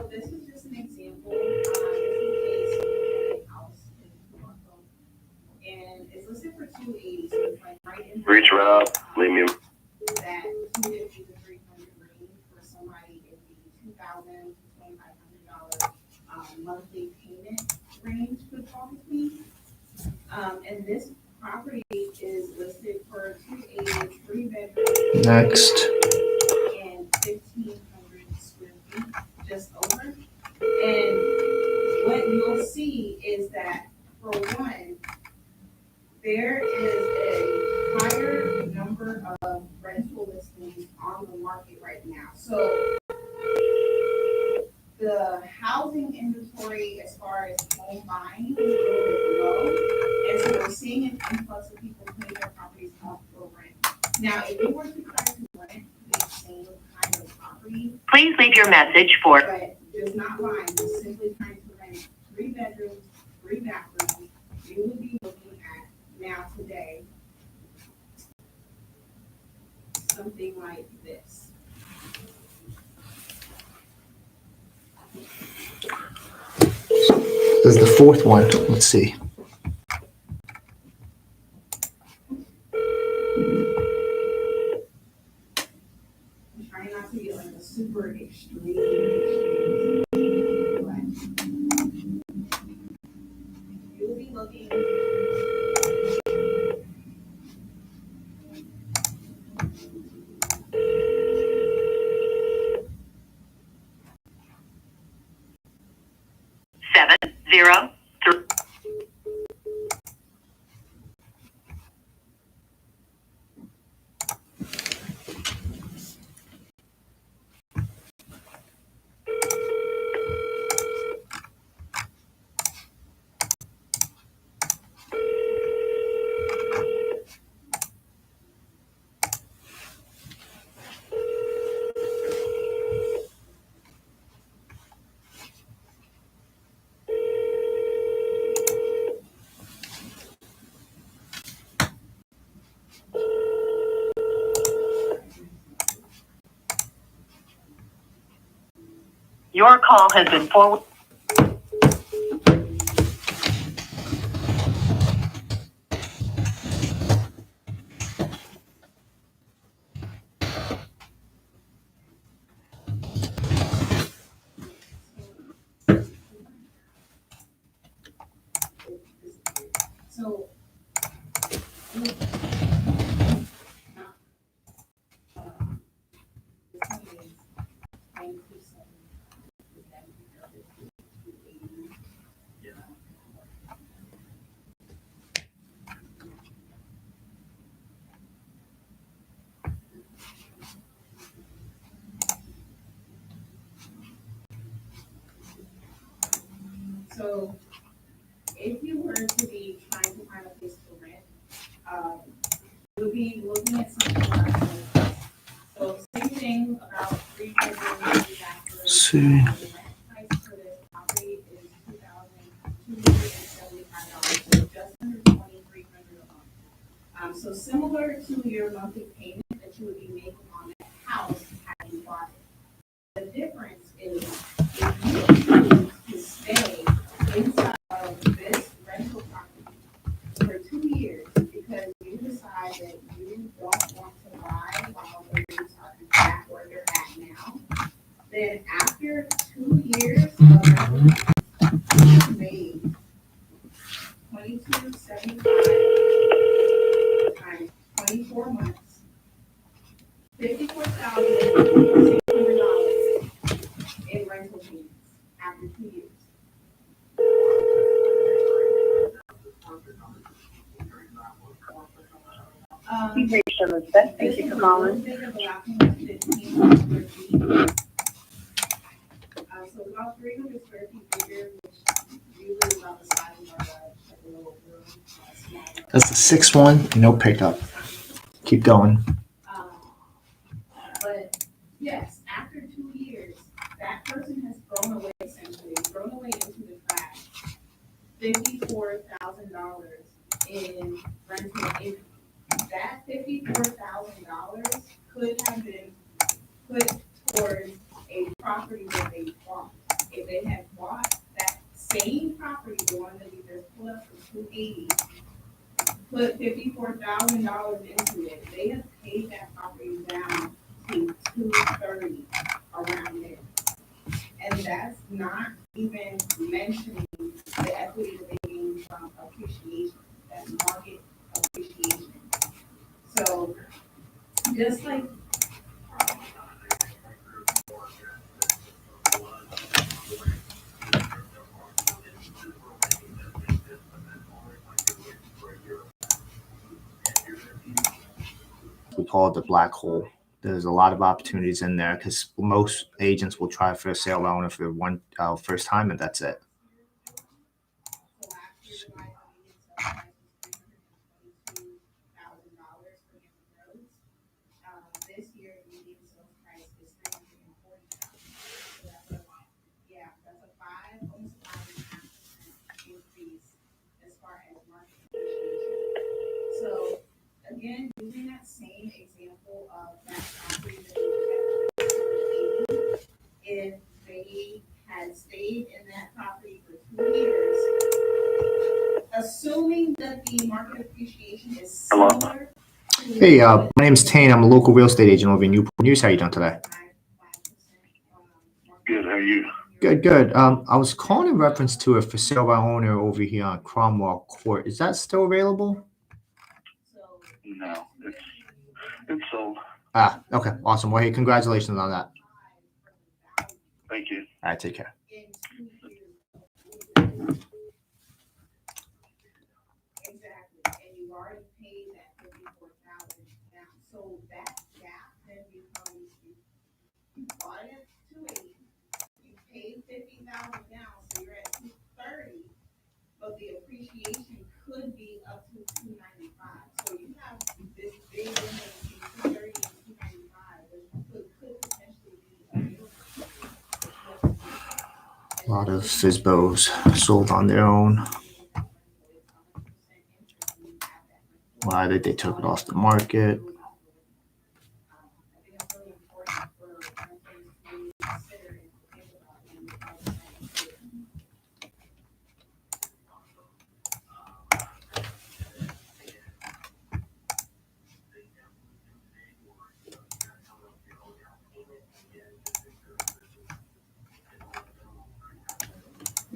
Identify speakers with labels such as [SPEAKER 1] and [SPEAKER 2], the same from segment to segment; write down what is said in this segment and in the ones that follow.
[SPEAKER 1] So this is just an example. This is a house in Toronto, and it's listed for 280. So it's like right in
[SPEAKER 2] Reach around, leave me.
[SPEAKER 1] that 250 to 300 range for somebody in the $2,000 to $2,500 monthly payment range could probably. And this property is listed for 280, 3 bedrooms.
[SPEAKER 3] Next.
[SPEAKER 1] And 1,500 square feet, just over. And what you'll see is that, for one, there is a higher number of rental listings on the market right now. So the housing inventory as far as home buying is a little bit low. And so we're seeing an influx of people putting their properties up for rent. Now, if you were to try to rent the same kind of property,
[SPEAKER 2] Please leave your message for.
[SPEAKER 1] but just not buying, just simply trying to rent 3 bedrooms, 3 bathrooms, you would be looking at now today something like this.
[SPEAKER 3] This is the fourth one. Let's see.
[SPEAKER 1] I'm trying not to get like a super extreme, but you'll be looking.
[SPEAKER 2] Seven zero three. Your call has been forwarded.
[SPEAKER 1] So So if you were to be trying to find a place to rent, you would be looking at something like this. So same thing about 3 bedrooms, 3 bathrooms.
[SPEAKER 3] See.
[SPEAKER 1] The rent price for this property is $2,275, so just under $2,300 a month. So similar to your monthly payment that you would be making on that house had you bought it. The difference is if you choose to stay inside of this rental property for 2 years because you decide that you don't want to buy while the rates are back where they're at now, then after 2 years of rental, you made $2,275 times 24 months, $54,600 in rental payments after 2 years.
[SPEAKER 2] You've reached Elizabeth. Thank you for calling.
[SPEAKER 1] So about 300 square feet bigger, which usually is about the size of like a little room, small room.
[SPEAKER 3] That's the sixth one. No pickup. Keep going.
[SPEAKER 1] But yes, after 2 years, that person has thrown away, essentially, thrown away into the trash $54,000 in rental income. That $54,000 could have been put towards a property that they bought. if they had bought that same property, the one that we just pulled up for 280, put $54,000 into it, they have paid that property down to 230 around there. And that's not even mentioning the equity that they gain from appreciation, that market appreciation. So just like
[SPEAKER 3] we call it the black hole. There's a lot of opportunities in there because most agents will try for a sale by owner for one first time, and that's it.
[SPEAKER 1] So last year, July, the median sales price was $322,000 for Hampton Roads. This year, the median sales price is $340,000. So that's a almost 5.5% increase as far as market appreciation. So again, using that same example of that property that we had, if they had stayed in that property for 2 years, assuming that the market appreciation is similar.
[SPEAKER 3] Hey, my name's Tein. I'm a local real estate agent over in Newport News. How you doing today?
[SPEAKER 4] Good, how are you?
[SPEAKER 3] Good, good. I was calling in reference to a for sale by owner over here on Cromwell Court. Is that still available?
[SPEAKER 4] No, it's sold.
[SPEAKER 3] Ah, okay, awesome. Well, hey, congratulations on that.
[SPEAKER 4] Thank you.
[SPEAKER 3] All right, take care.
[SPEAKER 1] Exactly, and you've already paid that 54,000 down, so that gap then becomes, you bought it at 280, you paid 50,000 down, so you're at 230, but the appreciation could be up to 295, so you have this big difference between 230 and 295, which could potentially be available.
[SPEAKER 3] A lot of FSBOs sold on their own. Why did they took it off the market?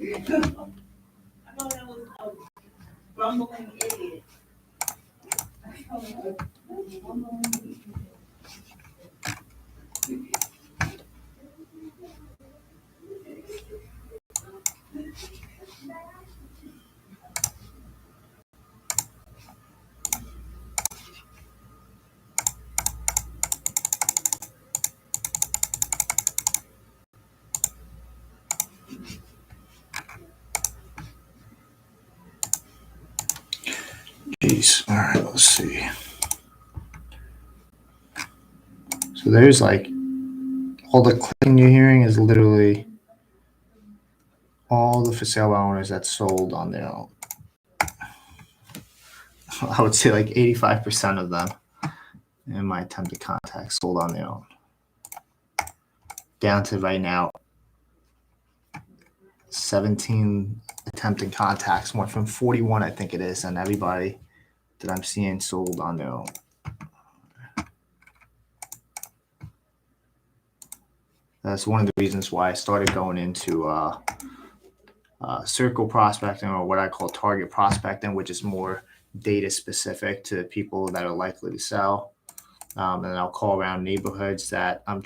[SPEAKER 1] I thought that was a bumbling idiot.
[SPEAKER 3] Jeez. All right, let's see. So there's like all the clicking you're hearing is literally all the for sale by owners that sold on their own. I would say like 85% of them in my attempted contacts sold on their own. Down to right now, 17 attempted contacts, went from 41, I think it is, and everybody that I'm seeing sold on their own. That's one of the reasons why I started going into circle prospecting, or what I call target prospecting, which is more data specific to people that are likely to sell. And I'll call around neighborhoods that I'm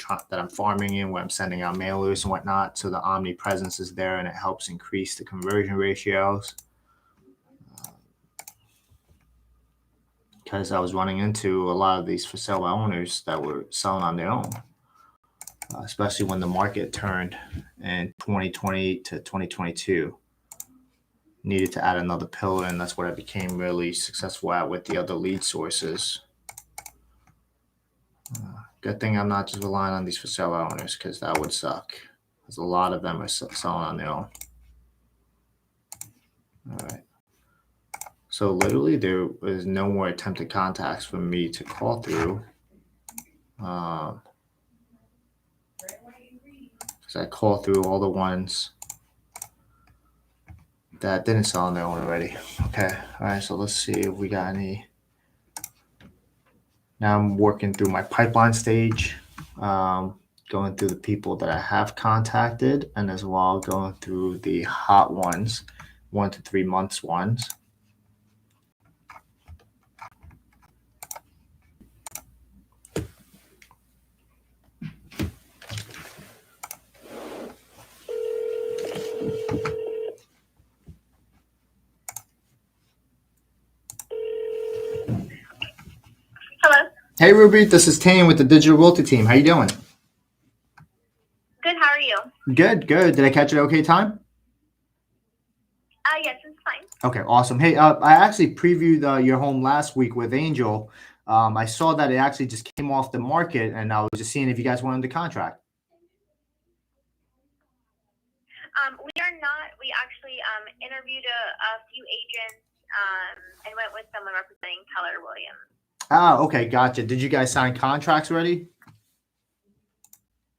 [SPEAKER 3] farming in, where I'm sending out mailers and whatnot. So the omnipresence is there, and it helps increase the conversion ratios. Because I was running into a lot of these for sale by owners that were selling on their own, especially when the market turned in 2020 to 2022. Needed to add another pillar, and that's what I became really successful at with the other lead sources. Good thing I'm not just relying on these for sale by owners, because that would suck. Because a lot of them are selling on their own. All right. So literally there was no more attempted contacts for me to call through. Because because I call through all the ones that didn't sell on their own already. Okay. All right. So let's see if we got any. Now I'm working through my pipeline stage, going through the people that I have contacted, and as well going through the hot ones, 1 to 3 months ones.
[SPEAKER 2] Hello.
[SPEAKER 3] Hey Ruby, this is Tein with the Digital Realty team. How you doing?
[SPEAKER 2] Good. How are you?
[SPEAKER 3] Good, good. Did I catch it okay time?
[SPEAKER 2] Yes, it's fine.
[SPEAKER 3] Okay, awesome. Hey, I actually previewed your home last week with Angel. I saw that it actually just came off the market, and I was just seeing if you guys wanted the contract.
[SPEAKER 2] We are not. We actually interviewed a few agents and went with someone representing Keller Williams.
[SPEAKER 3] Ah, okay, gotcha. Did you guys sign contracts already?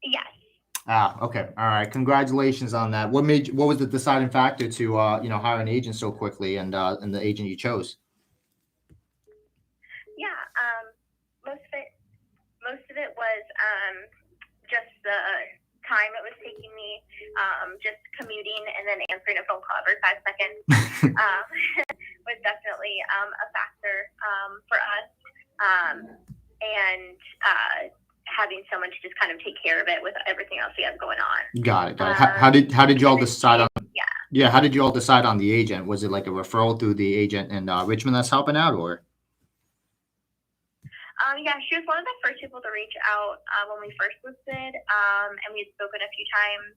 [SPEAKER 2] Yes.
[SPEAKER 3] Ah, okay. All right. Congratulations on that. What was the deciding factor to hire an agent so quickly and the agent you chose?
[SPEAKER 2] Yeah. Most of it was just the time it was taking me, just commuting and then answering a phone call every 5 seconds was definitely a factor for us. And having someone to just kind of take care of it with everything else we have going on.
[SPEAKER 3] Got it. Got it. How did you all decide on?
[SPEAKER 2] Yeah.
[SPEAKER 3] Yeah. How did you all decide on the agent? Was it like a referral through the agent in Richmond that's helping out, or?
[SPEAKER 2] Yeah, she was one of the first people to reach out when we first listed, and we had spoken a few times.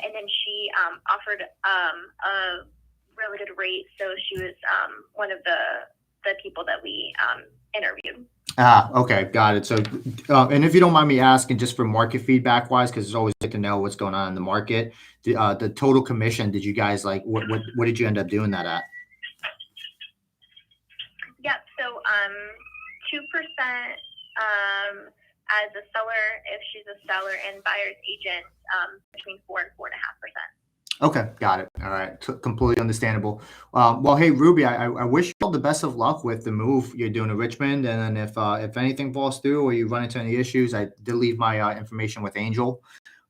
[SPEAKER 2] And then she offered a really good rate, so she was one of the people that we interviewed.
[SPEAKER 3] Ah, okay, got it. So, and if you don't mind me asking, just for market feedback wise, because it's always good to know what's going on in the market. The total commission, did you guys like? What did you end up doing that at?
[SPEAKER 2] Yep. So 2% as a seller if she's a seller, and buyer's agent between 4 and 4.5%.
[SPEAKER 3] Okay, got it. All right, completely understandable. Well, hey Ruby, I wish you all the best of luck with the move you're doing to Richmond, and then if anything falls through or you run into any issues, I did leave my information with Angel.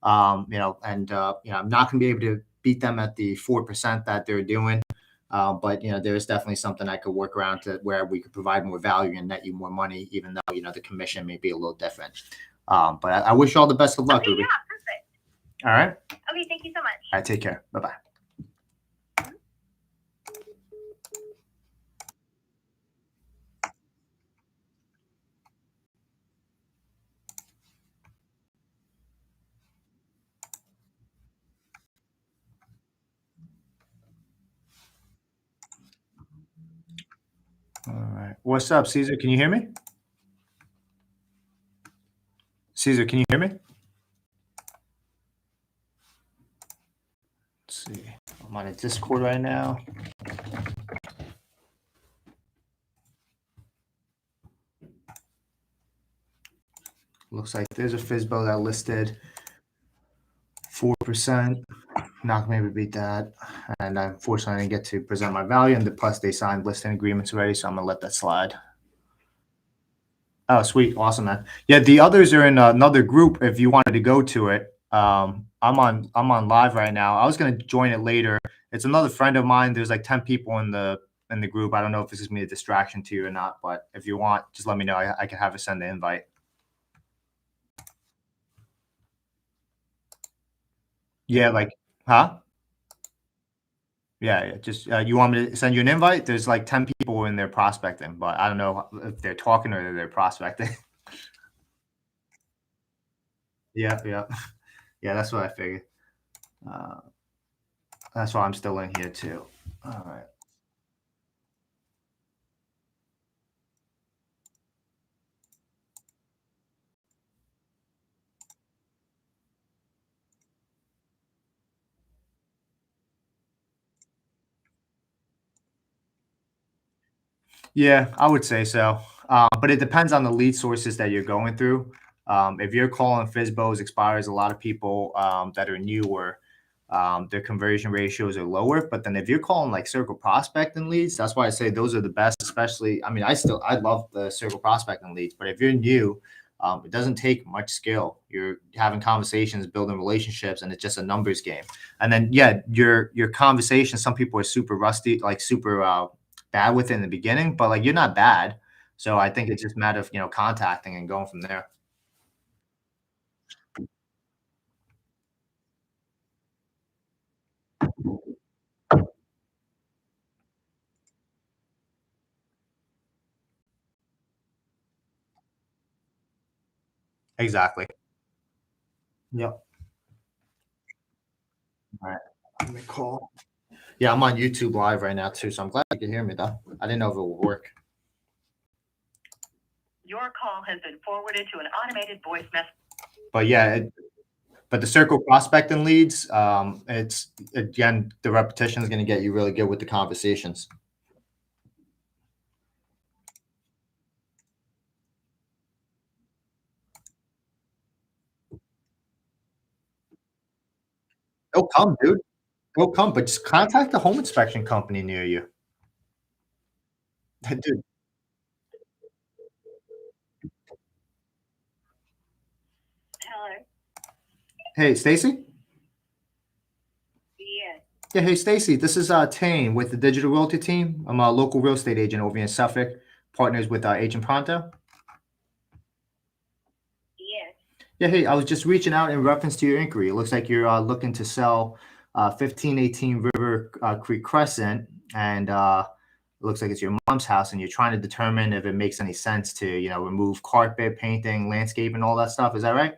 [SPEAKER 3] I'm not going to be able to beat them at the 4% that they're doing, but there's definitely something I could work around to where we could provide more value and net you more money, even though the commission may be a little different. But I wish you all the best of luck,
[SPEAKER 2] Okay,
[SPEAKER 3] Ruby.
[SPEAKER 2] yeah, perfect.
[SPEAKER 3] All right.
[SPEAKER 2] Okay, thank you so much.
[SPEAKER 3] All right, take care. Bye bye. All right. What's up, Caesar? Can you hear me? Caesar, can you hear me? Let's see. I'm on a Discord right now. Looks like there's a FSBO that listed 4%. Not gonna maybe beat that. And unfortunately, I didn't get to present my value. And plus, they signed listing agreements already, so I'm gonna let that slide. Oh, sweet, awesome, man. Yeah, the others are in another group. If you wanted to go to it, I'm on live right now. I was gonna join it later. It's another friend of mine. There's like 10 people in the group. I don't know if this is gonna be a distraction to you or not, but if you want, just let me know. I can have her send the invite. Yeah, like, huh? Yeah, just you want me to send you an invite? There's like 10 people in there prospecting, but I don't know if they're talking or they're prospecting. Yeah, yeah, yeah. That's what I figured. Uh, that's why I'm still in here too. All right. Yeah, I would say so. But it depends on the lead sources that you're going through. If you're calling FSBOs expires, a lot of people that are newer, their conversion ratios are lower. But then if you're calling like circle prospecting leads, that's why I say those are the best. Especially, I mean, I love the circle prospecting leads, but if you're new, it doesn't take much skill. You're having conversations, building relationships, and it's just a numbers game. And then yeah, your conversation. Some people are super rusty, like super bad with it in the beginning, but like you're not bad. So I think it's just a matter of contacting and going from there. Exactly. Yep. All right. Let me call. Yeah, I'm on YouTube live right now too, so I'm glad you can hear me though. I didn't know if it would work.
[SPEAKER 5] Your call has been forwarded to an automated voice message.
[SPEAKER 3] But yeah, but the circle prospecting leads, it's again the repetition is going to get you really good with the conversations. They'll come, dude. They'll come, but just contact the home inspection company near you. Dude,
[SPEAKER 2] Hello.
[SPEAKER 3] hey, Stacy?
[SPEAKER 2] Yes.
[SPEAKER 3] Yeah, hey, Stacy. This is Tein with the Digital Realty team. I'm a local real estate agent over in Suffolk, partners with Agent Pronto.
[SPEAKER 2] Yes.
[SPEAKER 3] Yeah, hey, I was just reaching out in reference to your inquiry. It looks like you're looking to sell 1518 River Creek Crescent, and it looks like it's your mom's house, and you're trying to determine if it makes any sense to, remove carpet, painting, landscape, and all that stuff. Is that right?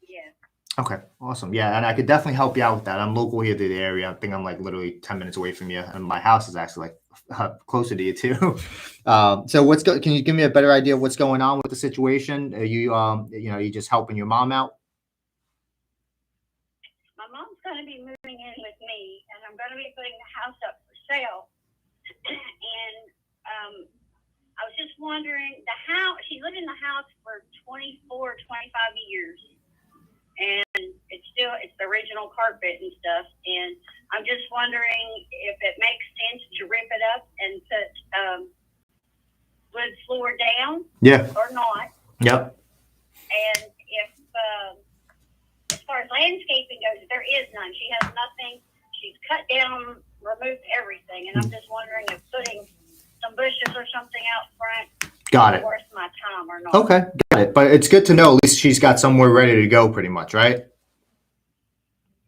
[SPEAKER 2] Yes.
[SPEAKER 3] Okay, awesome. Yeah, and I could definitely help you out with that. I'm local here to the area. I think I'm like literally 10 minutes away from you, and my house is actually like closer to you too. So can you give me a better idea of what's going on with the situation? Are you just helping your mom out?
[SPEAKER 2] My mom's going to be moving in with me, and I'm going to be putting the house up for sale. And I was just wondering, she lived in the house for 24, 25 years. And it's the original carpet and stuff. And I'm just wondering if it makes sense to rip it up and put wood floor down.
[SPEAKER 3] Yeah.
[SPEAKER 2] Or not.
[SPEAKER 3] Yep.
[SPEAKER 2] And if, as far as landscaping goes, there is none. She has nothing. She's cut down, removed everything. And I'm just wondering if putting some bushes or something out front
[SPEAKER 3] Got it.
[SPEAKER 2] worth my time or not.
[SPEAKER 3] Okay, got it. But it's good to know at least she's got somewhere ready to go, pretty much, right?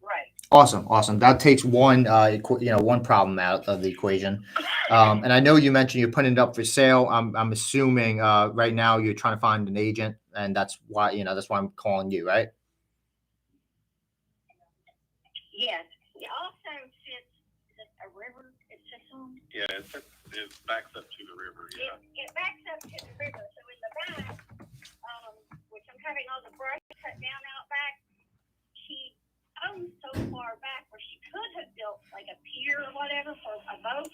[SPEAKER 2] Right.
[SPEAKER 3] Awesome. That takes one problem out of the equation. And I know you mentioned you're putting it up for sale. I'm assuming right now you're trying to find an agent, and that's why I'm calling you, right?
[SPEAKER 2] Yes. It also sits a river. It sits on.
[SPEAKER 4] Yeah, it backs up to the river. Yeah.
[SPEAKER 2] It backs up to the river. So in the back, which I'm having all the brush cut down out back, she owns so far back where she could have built like a pier or whatever for a boat,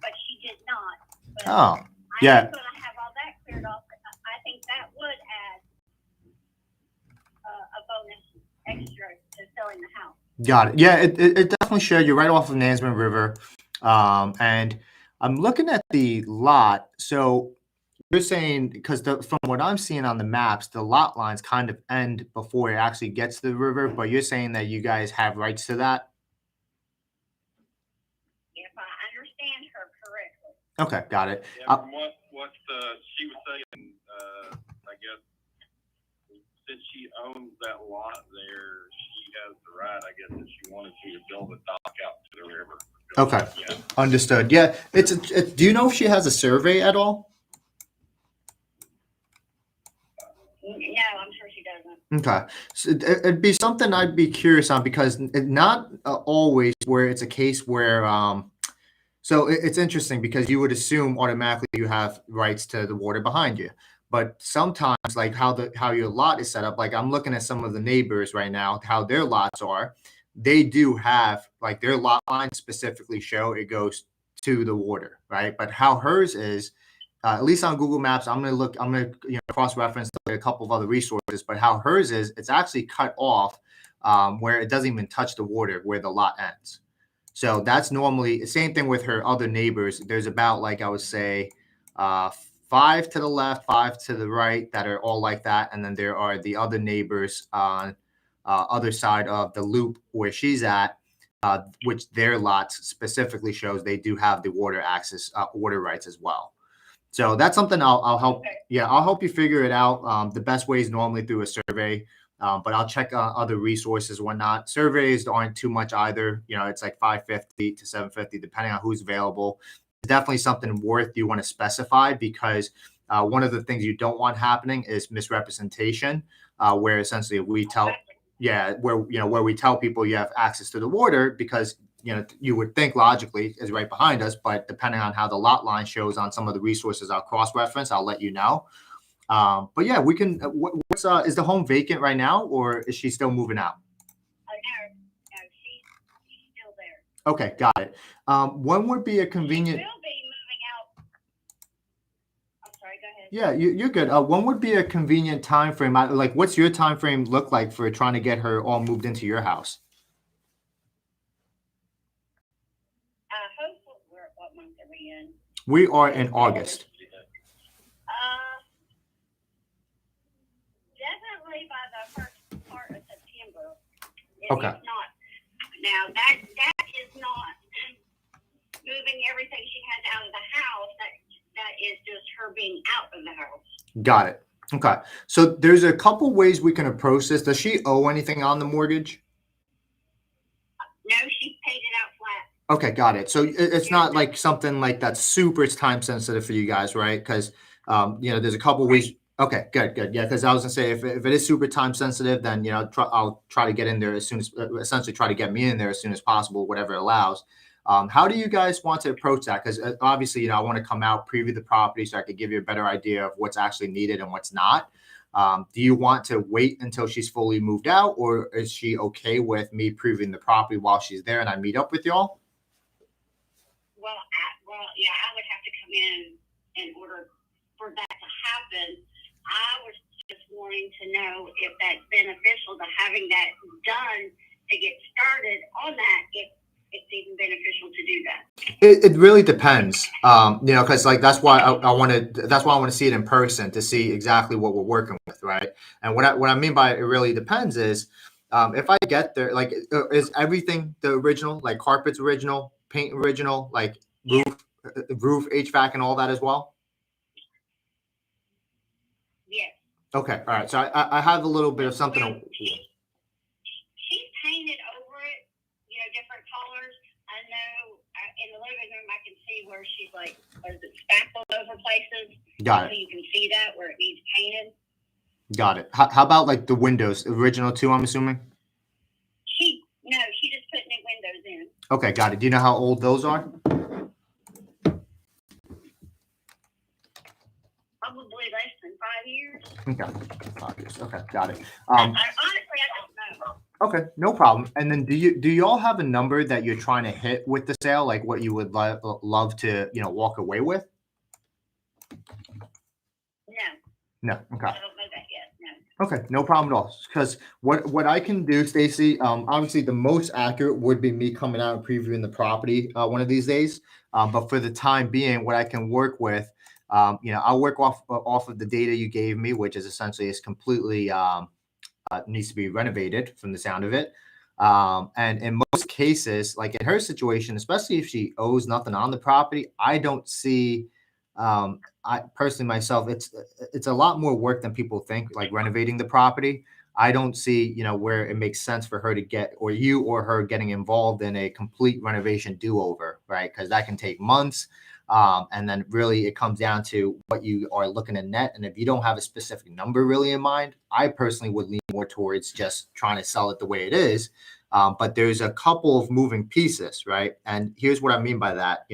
[SPEAKER 2] but she did not. But
[SPEAKER 3] Oh, yeah.
[SPEAKER 2] I'm going to have all that cleared off. I think that would add a bonus extra to selling the house.
[SPEAKER 3] Got it. Yeah, it definitely should. You're right off of Nansemond River. And I'm looking at the lot. So you're saying, because from what I'm seeing on the maps, the lot lines kind of end before it actually gets to the river, but you're saying that you guys have rights to that?
[SPEAKER 2] If I understand her correctly.
[SPEAKER 3] Okay, got it.
[SPEAKER 4] Yeah, from what she was saying, I guess since she owns that lot there, she has the right, I guess, if she wanted to build a dock out to the river.
[SPEAKER 3] Okay,
[SPEAKER 4] Yeah.
[SPEAKER 3] understood. Yeah, do you know if she has a survey at all?
[SPEAKER 2] No, I'm sure she doesn't.
[SPEAKER 3] Okay, so it'd be something I'd be curious on, because not always where it's a case where so it's interesting because you would assume automatically you have rights to the water behind you, but sometimes like how your lot is set up, like I'm looking at some of the neighbors right now, how their lots are, they do have like their lot lines specifically show it goes to the water, right? But how hers is, at least on Google Maps, I'm going to cross-reference a couple of other resources, but how hers is, it's actually cut off where it doesn't even touch the water where the lot ends. So that's normally the same thing with her other neighbors. There's about, like I would say, 5 to the left, 5 to the right that are all like that. And then there are the other neighbors on other side of the loop where she's at, which their lots specifically shows they do have the water access, water rights as well. So that's something I'll help.
[SPEAKER 1] Okay.
[SPEAKER 3] Yeah, I'll help you figure it out. The best way is normally through a survey, but I'll check other resources, whatnot. Surveys aren't too much either. It's like $550 to $750 depending on who's available. It's definitely something worth you want to specify because one of the things you don't want happening is misrepresentation, where essentially we tell, where we tell people you have access to the water because you would think logically is right behind us, but depending on how the lot line shows on some of the resources I'll cross-reference, I'll let you know. But yeah, we can. Is the home vacant right now, or is she still moving out?
[SPEAKER 2] No, she's still there.
[SPEAKER 3] Okay, got it. When would be a convenient?
[SPEAKER 2] She will be moving out. I'm sorry, go ahead.
[SPEAKER 3] Yeah, you're good. When would be a convenient time frame? Like, what's your time frame look like for trying to get her all moved into your house?
[SPEAKER 2] Hopefully, what month are we in?
[SPEAKER 3] We are in August.
[SPEAKER 2] Definitely by the first part of September.
[SPEAKER 3] Okay.
[SPEAKER 2] It's not. Now that is not moving everything she has out of the house. That is just her being out of the house.
[SPEAKER 3] Got it. Okay. So there's a couple ways we can approach this. Does she owe anything on the mortgage?
[SPEAKER 2] No, she paid it out flat.
[SPEAKER 3] Okay, got it. So it's not like something like that's super time sensitive for you guys, right? Because there's a couple ways. Okay, good. Yeah, because I was gonna say if it is super time sensitive, then I'll try to get in there as soon as essentially try to get me in there as soon as possible, whatever allows. How do you guys want to approach that? Because obviously, I want to come out, preview the property so I could give you a better idea of what's actually needed and what's not. Do you want to wait until she's fully moved out, or is she okay with me previewing the property while she's there and I meet up with y'all?
[SPEAKER 2] Yeah, I would have to come in order for that to happen. I was just wanting to know if that's beneficial to having that done to get started on that, if it's even beneficial to do that.
[SPEAKER 3] It really depends, because like that's why I want to see it in person to see exactly what we're working with, right? And what I mean by it really depends is if I get there, like is everything the original, like carpets original, paint original, like roof, HVAC, and all that as well?
[SPEAKER 2] Yes.
[SPEAKER 3] Okay, all right. So I have a little bit of something.
[SPEAKER 2] She's painted over it, different colors. I know in the living room I can see where she's like, what is it, spackled over places.
[SPEAKER 3] Got it.
[SPEAKER 2] So you can see that where it needs painted.
[SPEAKER 3] Got it. How about like the windows, original too? I'm assuming.
[SPEAKER 2] She just put new windows in.
[SPEAKER 3] Okay, got it. Do you know how old those are?
[SPEAKER 2] Probably less than 5 years.
[SPEAKER 3] Okay, 5 years. Okay, got it.
[SPEAKER 2] Honestly, I don't know.
[SPEAKER 3] Okay, no problem. And then do y'all have a number that you're trying to hit with the sale, like what you would love to walk away with? No. Okay.
[SPEAKER 2] I don't know that yet. No.
[SPEAKER 3] Okay, no problem at all. Because what I can do, Stacy, obviously the most accurate would be me coming out and previewing the property one of these days. But for the time being, what I can work with, I'll work off of the data you gave me, which is essentially completely needs to be renovated from the sound of it. And in most cases, like in her situation, especially if she owes nothing on the property, I don't see. I personally myself, it's a lot more work than people think, like renovating the property. I don't see, where it makes sense for her to get, or you or her getting involved in a complete renovation do-over, right? Because that can take months. And then really it comes down to what you are looking at net. And if you don't have a specific number really in mind, I personally would lean more towards just trying to sell it the way it is. But there's a couple of moving pieces, right? And here's what I mean by that.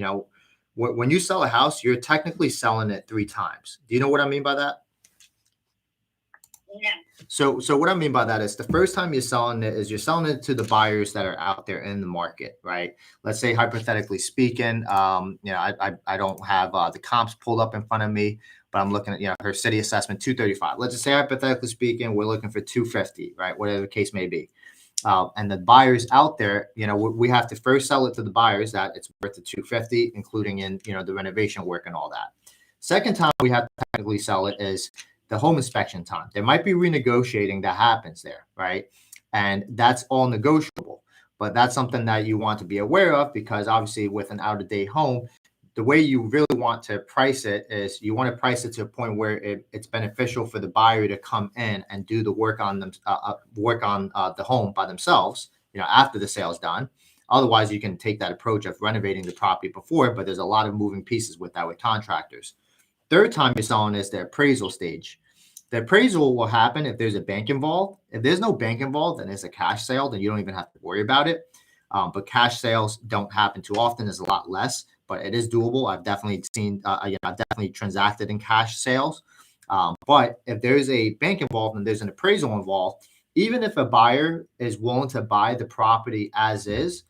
[SPEAKER 3] When you sell a house, you're technically selling it 3 times. Do you know what I mean by that?
[SPEAKER 5] No.
[SPEAKER 3] So what I mean by that is the first time you're selling it is you're selling it to the buyers that are out there in the market, right? Let's say hypothetically speaking, I don't have the comps pulled up in front of me, but I'm looking at her city assessment 235. Let's just say hypothetically speaking, we're looking for 250, right? Whatever the case may be. And the buyers out there, we have to first sell it to the buyers that it's worth the 250, including in the renovation work and all that. Second time we have to technically sell it is the home inspection time. There might be renegotiating that happens there, right? And that's all negotiable. But that's something that you want to be aware of because obviously with an out-of-date home, the way you really want to price it is you want to price it to a point where it's beneficial for the buyer to come in and do the work on them, the home by themselves, after the sale's done. Otherwise, you can take that approach of renovating the property before, but there's a lot of moving pieces with that with contractors. Third time you're selling is the appraisal stage. The appraisal will happen if there's a bank involved. If there's no bank involved and it's a cash sale, then you don't even have to worry about it. But cash sales don't happen too often. There's a lot less, but it is doable. I've definitely seen, I've definitely transacted in cash sales. But if there's a bank involved and there's an appraisal involved, even if a buyer is willing to buy the property as is,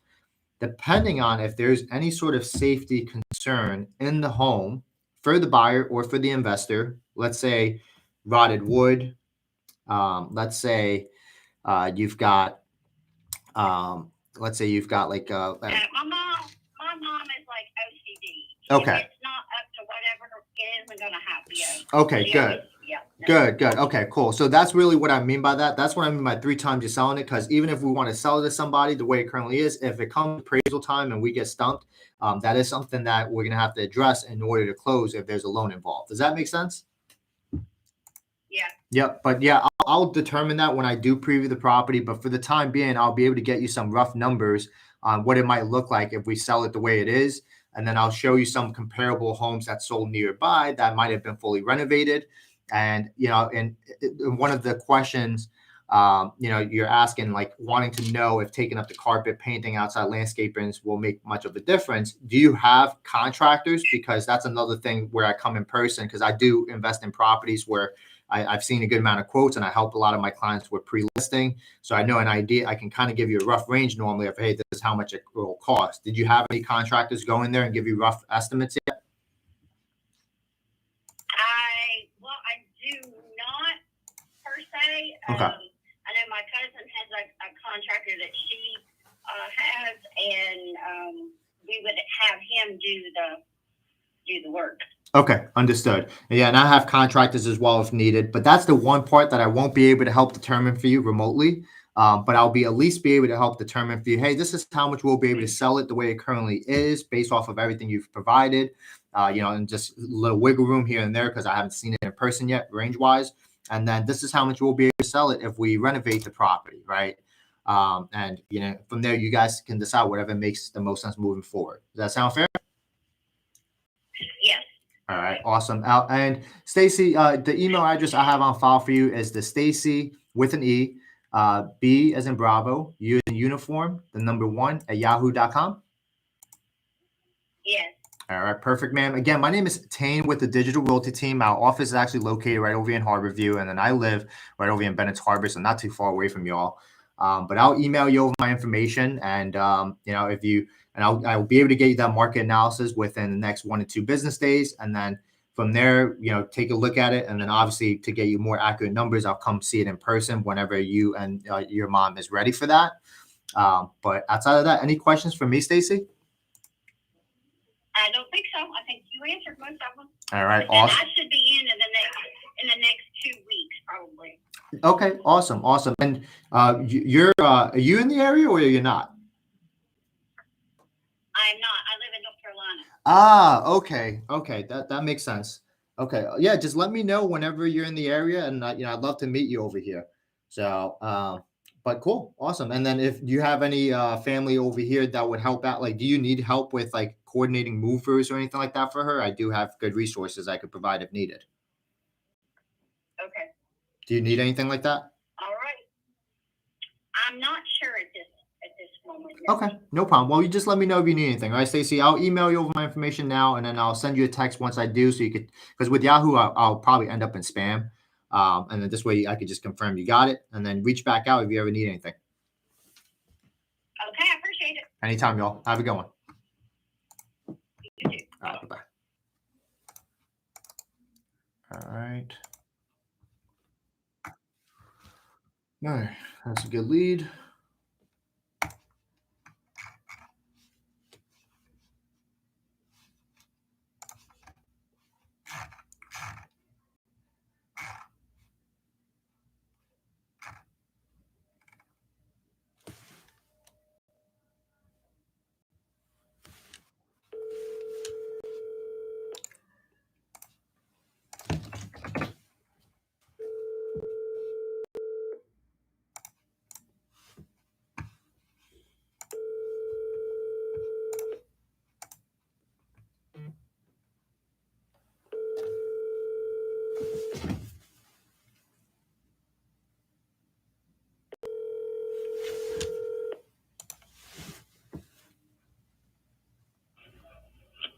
[SPEAKER 3] depending on if there's any sort of safety concern in the home for the buyer or for the investor, let's say rotted wood, let's say you've got like
[SPEAKER 5] my mom is like OCD.
[SPEAKER 3] Okay.
[SPEAKER 5] It's not up to whatever isn't going to happen.
[SPEAKER 3] Okay, good. Good. Okay, cool. So that's really what I mean by that. That's what I mean by 3 times you're selling it. Because even if we want to sell it to somebody the way it currently is, if it comes appraisal time and we get stumped, that is something that we're going to have to address in order to close if there's a loan involved. Does that make sense?
[SPEAKER 5] Yeah.
[SPEAKER 3] Yep. But yeah, I'll determine that when I do preview the property. But for the time being, I'll be able to get you some rough numbers on what it might look like if we sell it the way it is. And then I'll show you some comparable homes that sold nearby that might have been fully renovated. And, in one of the questions, you're asking, like, wanting to know if taking up the carpet, painting outside landscaping will make much of a difference. Do you have contractors? Because that's another thing where I come in person, because I do invest in properties where I've seen a good amount of quotes and I help a lot of my clients with pre-listing. So I know an idea. I can kind of give you a rough range normally of, hey, this is how much it will cost. Did you have any contractors go in there and give you rough estimates yet?
[SPEAKER 5] I do not per se.
[SPEAKER 3] Okay.
[SPEAKER 5] I know my cousin has a contractor that she has, and we would have him do the work.
[SPEAKER 3] Okay, understood. Yeah, and I have contractors as well if needed, but that's the one part that I won't be able to help determine for you remotely. But I'll be at least be able to help determine for you, hey, this is how much we'll be able to sell it the way it currently is based off of everything you've provided, and just a little wiggle room here and there because I haven't seen it in person yet, range-wise. And then this is how much we'll be able to sell it if we renovate the property, right? And from there, you guys can decide whatever makes the most sense moving forward. Does that sound fair?
[SPEAKER 5] Yes.
[SPEAKER 3] All right, awesome. And Stacy, the email address I have on file for you is the Stacy with an E, B as in Bravo, U as in uniform, the number 1 at yahoo.com.
[SPEAKER 5] Yes.
[SPEAKER 3] All right, perfect, ma'am. Again, my name is Tein with the Digital Realty Team. Our office is actually located right over here in Harborview, and then I live right over here in Bennett's Harbor, so not too far away from y'all. But I'll email you over my information, and if you and I'll be able to get you that market analysis within the next 1 to 2 business days, and then from there, take a look at it, and then obviously to get you more accurate numbers, I'll come see it in person whenever you and your mom is ready for that. But outside of that, any questions for me, Stacy?
[SPEAKER 5] I don't think so. I think you answered most of them.
[SPEAKER 3] All right,
[SPEAKER 5] And
[SPEAKER 3] awesome.
[SPEAKER 5] I should be in the next 2 weeks, probably.
[SPEAKER 3] Okay, awesome. And are you in the area or you're not?
[SPEAKER 5] I am not. I live in North Carolina.
[SPEAKER 3] Okay. That makes sense. Okay, yeah, just let me know whenever you're in the area, and I'd love to meet you over here. So, but cool, awesome. And then if you have any family over here that would help out, like, do you need help with like coordinating movers or anything like that for her? I do have good resources I could provide if needed.
[SPEAKER 5] Okay.
[SPEAKER 3] Do you need anything like that?
[SPEAKER 5] All right. I'm not sure at this moment. No.
[SPEAKER 3] Okay, no problem. Well, you just let me know if you need anything. All right, Stacey, I'll email you over my information now, and then I'll send you a text once I do, so you could, because with Yahoo, I'll probably end up in spam. And then this way I could just confirm you got it and then reach back out if you ever need anything.
[SPEAKER 5] Okay, I appreciate it.
[SPEAKER 3] Anytime, y'all. Have a good one.
[SPEAKER 5] You too.
[SPEAKER 3] All right, bye-bye. All right. All right, that's a good lead.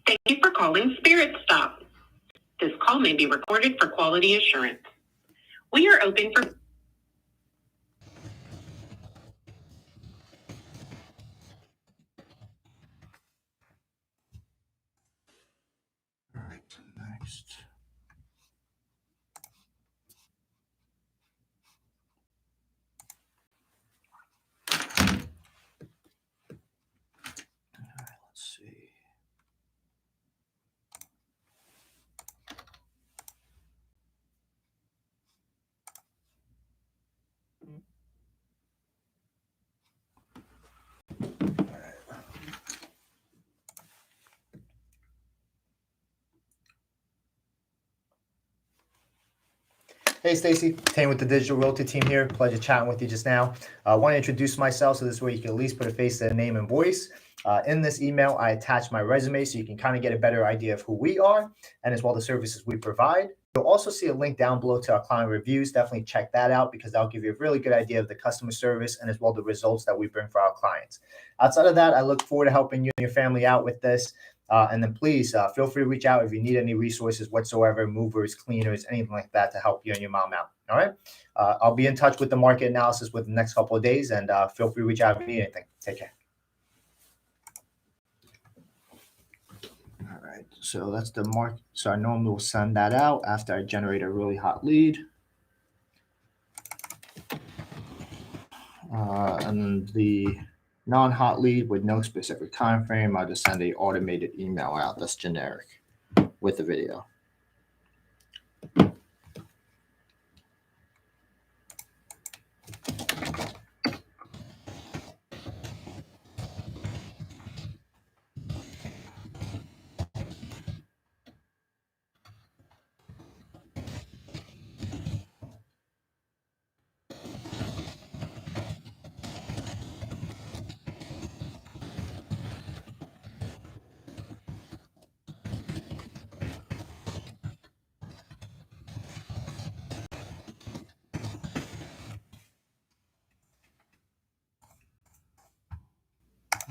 [SPEAKER 6] Thank you for calling Spirit Stop. This call may be recorded for quality assurance. We are open for...
[SPEAKER 3] All right, next. All right, let's see. Hey, Stacy, Tein with the Digital Realty team here. Pleasure chatting with you just now. I want to introduce myself so this way you can at least put a face to the name and voice. In this email, I attached my resume so you can kind of get a better idea of who we are and as well the services we provide. You'll also see a link down below to our client reviews. Definitely check that out because that'll give you a really good idea of the customer service and as well the results that we bring for our clients. Outside of that, I look forward to helping you and your family out with this. And then please feel free to reach out if you need any resources whatsoever, movers, cleaners, anything like that to help you and your mom out. All right. I'll be in touch with the market analysis within the next couple of days and feel free to reach out if you need anything. Take care. All right. So that's the market. So I normally will send that out after I generate a really hot lead. And then the non-hot lead with no specific time frame, I'll just send a automated email out that's generic with the video.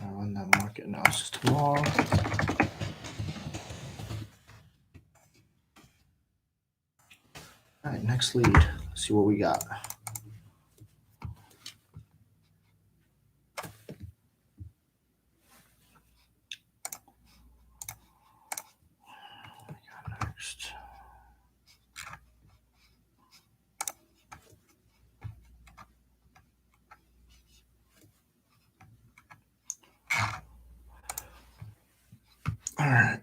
[SPEAKER 3] I'll run that market analysis tomorrow. All right, next lead. Let's see what we got. Next. All right.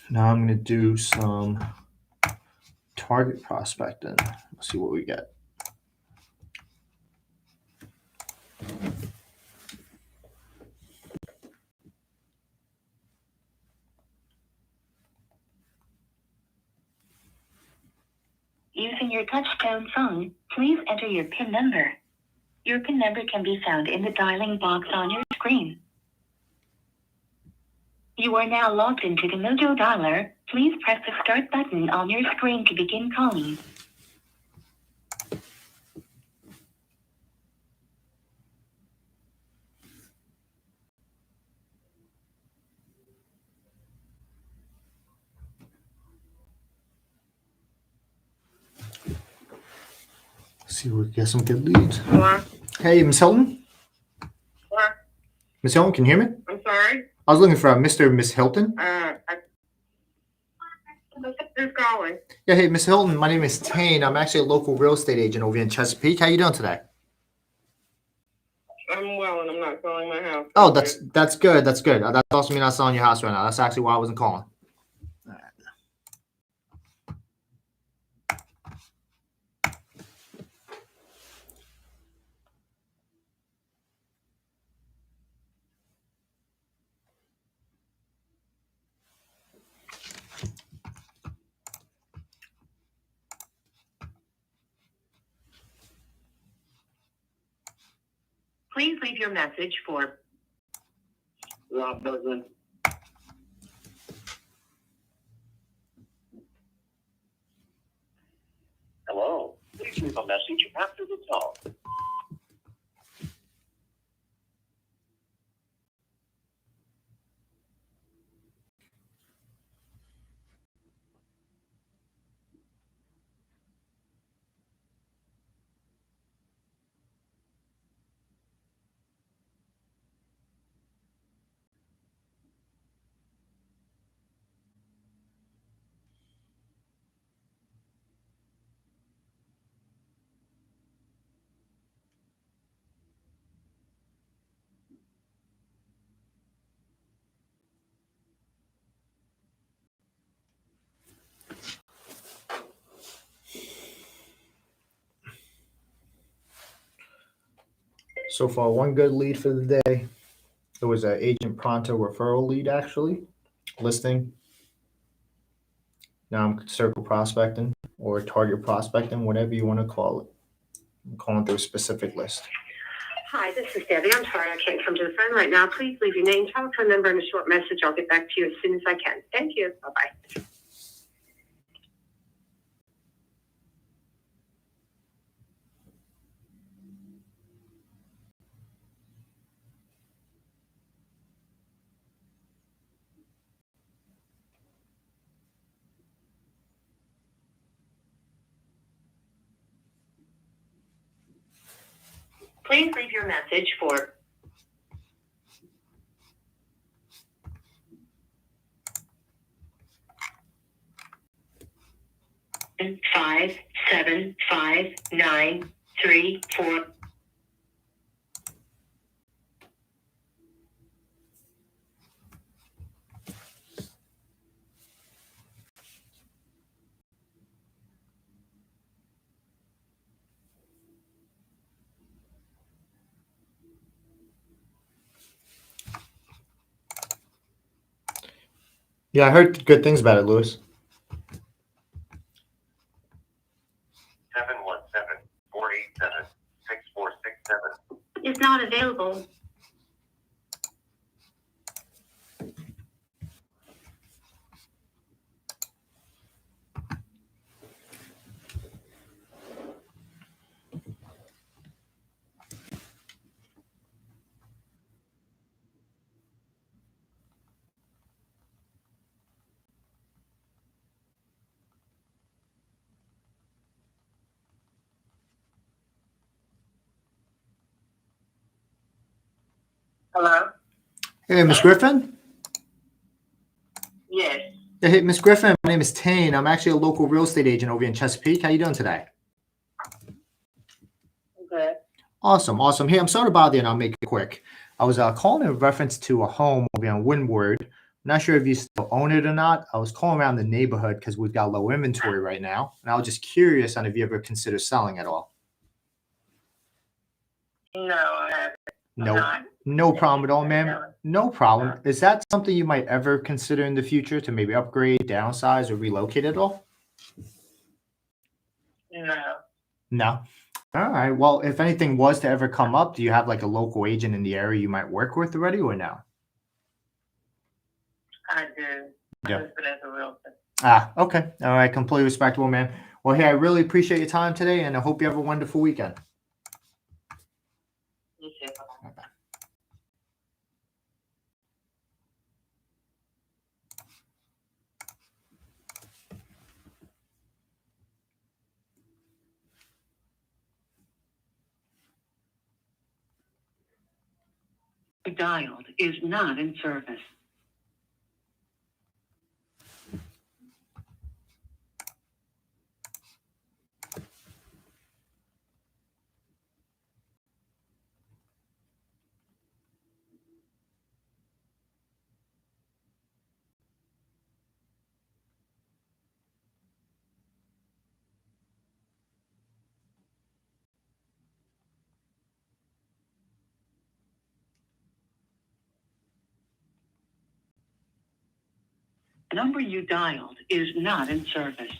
[SPEAKER 3] Now I'm going to do some target prospecting. Let's see what we get.
[SPEAKER 6] Using your touchtone phone, please enter your PIN number. Your PIN number can be found in the dialing box on your screen. You are now logged into the Mojo Dialer. Please press the start button on your screen to begin calling.
[SPEAKER 3] see, we get some good leads.
[SPEAKER 7] Hello?
[SPEAKER 3] Hey, Miss Hilton.
[SPEAKER 7] Hello?
[SPEAKER 3] Miss Hilton, can you hear me?
[SPEAKER 7] I'm sorry?
[SPEAKER 3] I was looking for Mr. and Miss Hilton.
[SPEAKER 7] Who's calling?
[SPEAKER 3] Yeah, hey, Miss Hilton. My name is Tein. I'm actually a local real estate agent over here in Chesapeake. How you doing today?
[SPEAKER 7] I'm well, and I'm not calling my house.
[SPEAKER 3] Oh, that's good. That's good. That's also me not selling your house right now. That's actually why I wasn't calling.
[SPEAKER 6] Please leave your message for
[SPEAKER 4] Rob Douglas.
[SPEAKER 8] Hello. Please leave a message after the tone.
[SPEAKER 3] So far, one good lead for the day. It was an agent pronto referral lead, actually, listing. Now I'm circle prospecting or target prospecting, whatever you want to call it. I'm calling through a specific list.
[SPEAKER 9] Hi, this is Debbie. I'm sorry I can't come to the phone right now. Please leave your name, telephone number, and a short message. I'll get back to you as soon as I can. Thank you. Bye-bye. Please leave your message for 5759334.
[SPEAKER 3] Yeah, I heard good things about it, Lewis.
[SPEAKER 8] 717-487-6467.
[SPEAKER 9] Is not available.
[SPEAKER 7] Hello?
[SPEAKER 3] Hey, Miss Griffin.
[SPEAKER 7] Yes.
[SPEAKER 3] Yeah, hey, Miss Griffin. My name is Tein. I'm actually a local real estate agent over here in Chesapeake. How you doing today?
[SPEAKER 7] Good.
[SPEAKER 3] Awesome, awesome. Hey, I'm sorry to bother you, and I'll make it quick. I was calling in reference to a home over on Windward. I'm not sure if you still own it or not. I was calling around the neighborhood because we've got low inventory right now, and I was just curious on if you ever consider selling at all.
[SPEAKER 7] No, I haven't.
[SPEAKER 3] No,
[SPEAKER 7] Not.
[SPEAKER 3] no problem at all, ma'am. No problem. Is that something you might ever consider in the future to maybe upgrade, downsize, or relocate at all?
[SPEAKER 7] No.
[SPEAKER 3] No. All right. Well, if anything was to ever come up, do you have like a local agent in the area you might work with already, or no?
[SPEAKER 7] I do. My
[SPEAKER 3] Yeah.
[SPEAKER 7] husband is a realtor.
[SPEAKER 3] Ah, okay. All right. Completely respectable, man. Well, hey, I really appreciate your time today, and I hope you have a wonderful weekend.
[SPEAKER 7] You too.
[SPEAKER 3] Bye-bye.
[SPEAKER 6] Dialed is not in service. The number you dialed is not in service.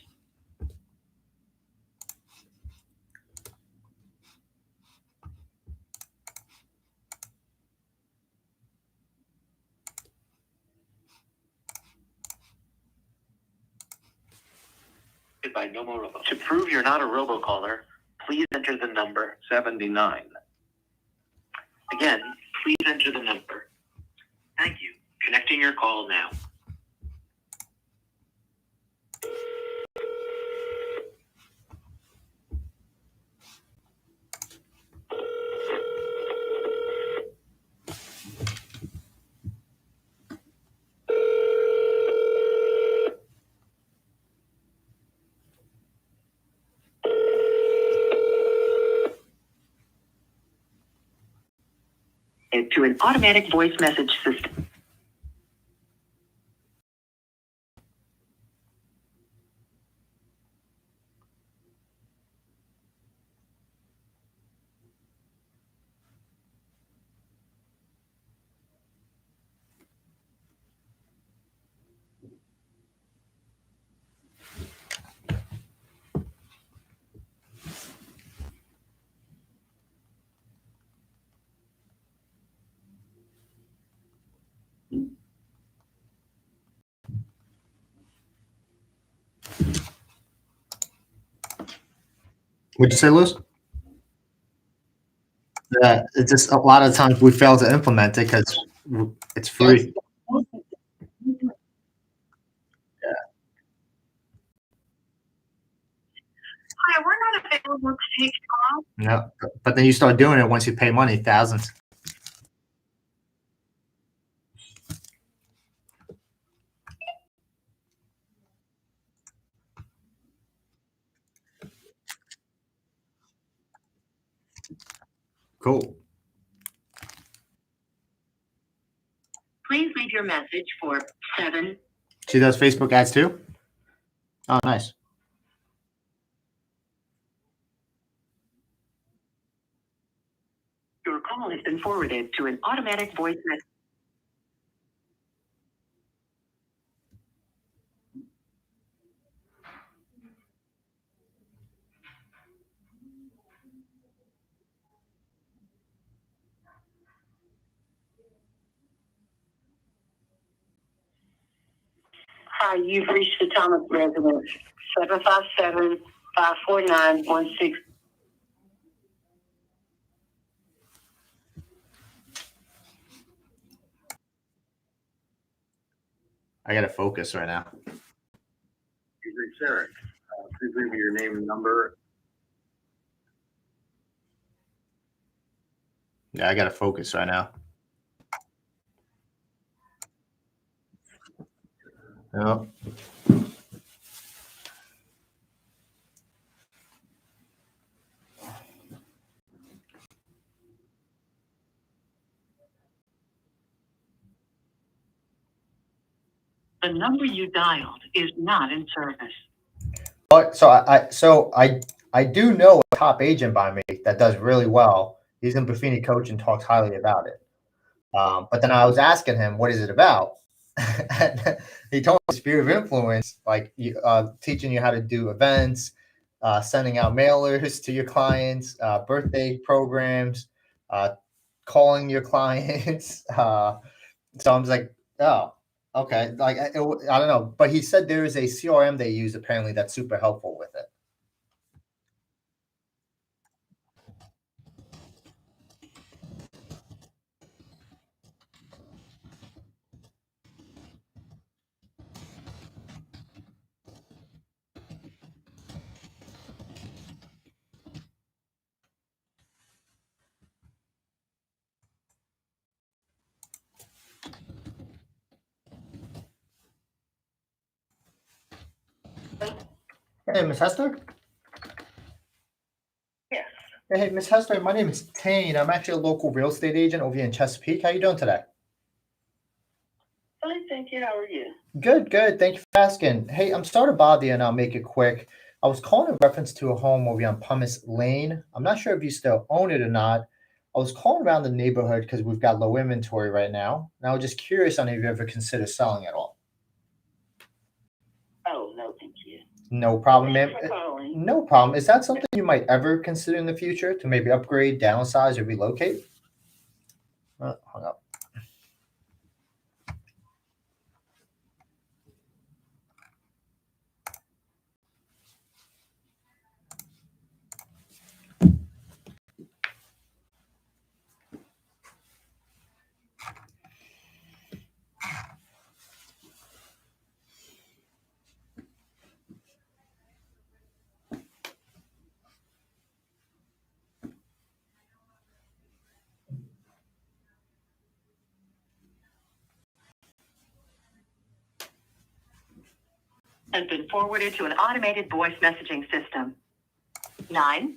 [SPEAKER 8] By no more robo. To prove you're not a robocaller, please enter the number 79. Again, please enter the number. Thank you. Connecting your call now.
[SPEAKER 6] To an automatic voice message system.
[SPEAKER 3] What'd you say, Lewis? Yeah, it's just a lot of times we fail to implement it because it's free.
[SPEAKER 2] Hi, we're not available to take calls.
[SPEAKER 3] Yeah, but then you start doing it once you pay money, thousands. Cool.
[SPEAKER 6] Please leave your message for 7.
[SPEAKER 3] She does Facebook ads too? Oh, nice.
[SPEAKER 6] Your call has been forwarded to an automatic voice message.
[SPEAKER 5] Hi, you've reached the Thomas residence, 757-549-16.
[SPEAKER 3] I gotta focus right now.
[SPEAKER 4] You've reached Eric. Please leave me your name and number.
[SPEAKER 3] Yeah, I gotta focus right now. Yep.
[SPEAKER 6] The number you dialed is not in service.
[SPEAKER 3] But I do know a top agent by me that does really well. He's in Buffini Coach and talks highly about it. But then I was asking him, what is it about? And he told me sphere of influence, like teaching you how to do events, sending out mailers to your clients, birthday programs, calling your clients. So I'm just like, oh, okay. Like, I don't know. But he said there is a CRM they use apparently that's super helpful with it. Hey, Miss Hester.
[SPEAKER 7] Yes.
[SPEAKER 3] Hey, Miss Hester. My name is Tein. I'm actually a local real estate agent over here in Chesapeake. How you doing today?
[SPEAKER 7] Fine, thank you. How are you?
[SPEAKER 3] Good, good. Thank you for asking. Hey, I'm sorry to bother you, and I'll make it quick. I was calling in reference to a home over here on Pumice Lane. I'm not sure if you still own it or not. I was calling around the neighborhood because we've got low inventory right now, and I was just curious on if you ever consider selling at all.
[SPEAKER 7] Oh, no, thank you.
[SPEAKER 3] No problem, ma'am.
[SPEAKER 7] Thanks for calling.
[SPEAKER 3] No problem. Is that something you might ever consider in the future to maybe upgrade, downsize, or relocate? Hung up.
[SPEAKER 6] Has been forwarded to an automated voice messaging system. 9.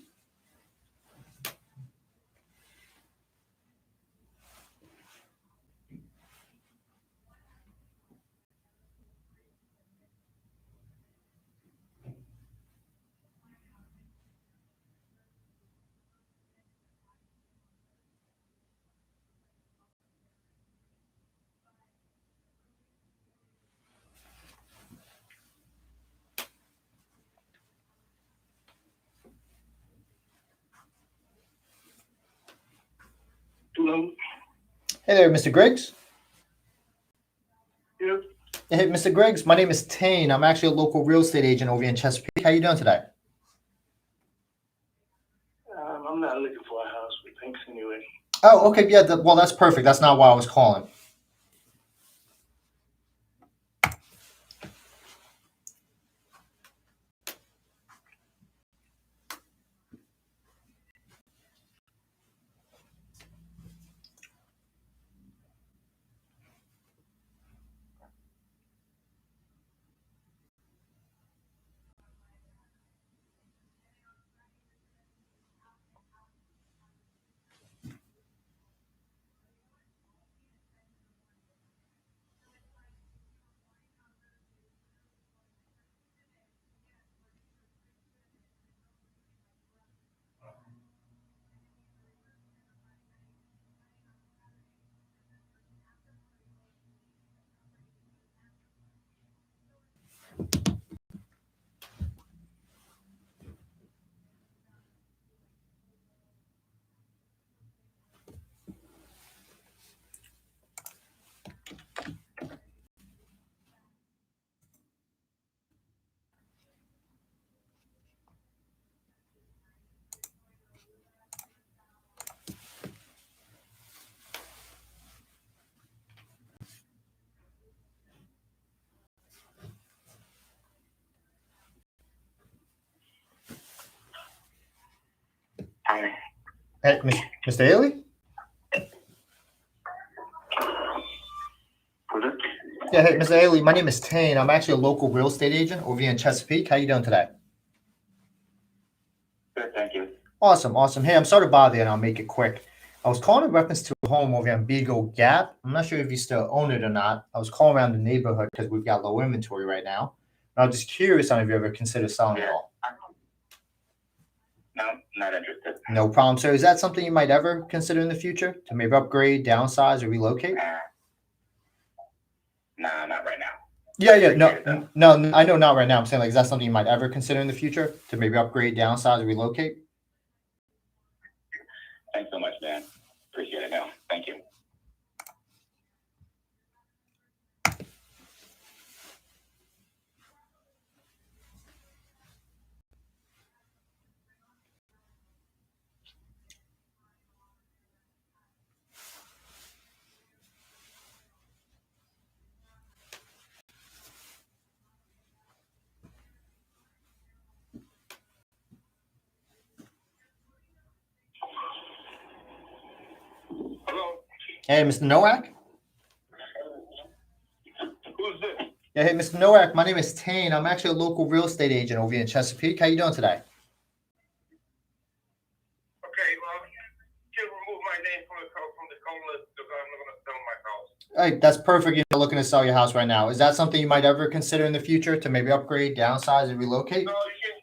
[SPEAKER 4] Hello?
[SPEAKER 3] Hey there, Mr. Griggs.
[SPEAKER 4] Yes.
[SPEAKER 3] Hey, Mr. Griggs. My name is Tein. I'm actually a local real estate agent over here in Chesapeake. How you doing today?
[SPEAKER 4] I'm not looking for a house, but thanks anyway.
[SPEAKER 3] Oh, okay. Yeah. Well, that's perfect. That's not why I was calling.
[SPEAKER 8] Hi.
[SPEAKER 3] Hey, Mr. Haley.
[SPEAKER 8] Who's it?
[SPEAKER 3] Yeah. Hey, Mr. Haley. My name is Tein. I'm actually a local real estate agent over here in Chesapeake. How you doing today?
[SPEAKER 8] Good, thank you.
[SPEAKER 3] Awesome, awesome. Hey, I'm sorry to bother you, and I'll make it quick. I was calling in reference to a home over here on Beagle Gap. I'm not sure if you still own it or not. I was calling around the neighborhood because we've got low inventory right now. And I was just curious on if you ever consider selling at all.
[SPEAKER 8] No, not interested.
[SPEAKER 3] No problem, sir. Is that something you might ever consider in the future to maybe upgrade, downsize, or relocate?
[SPEAKER 8] Nah, not right now.
[SPEAKER 3] Yeah. No. I know not right now. I'm saying, like, is that something you might ever consider in the future to maybe upgrade, downsize, or relocate?
[SPEAKER 8] Thanks so much, man. Appreciate it now. Thank you.
[SPEAKER 4] Hello?
[SPEAKER 3] Hey, Mr. Nowak.
[SPEAKER 4] Who's this?
[SPEAKER 3] Yeah, hey, Mr. Nowak, my name is Tein. I'm actually a local real estate agent over here in Chesapeake. How you doing today?
[SPEAKER 4] Okay, well, can remove my name from the call list because I'm not gonna sell my house.
[SPEAKER 3] All right, that's perfect. You're not looking to sell your house right now. Is that something you might ever consider in the future to maybe upgrade, downsize, and relocate?
[SPEAKER 4] No, you can.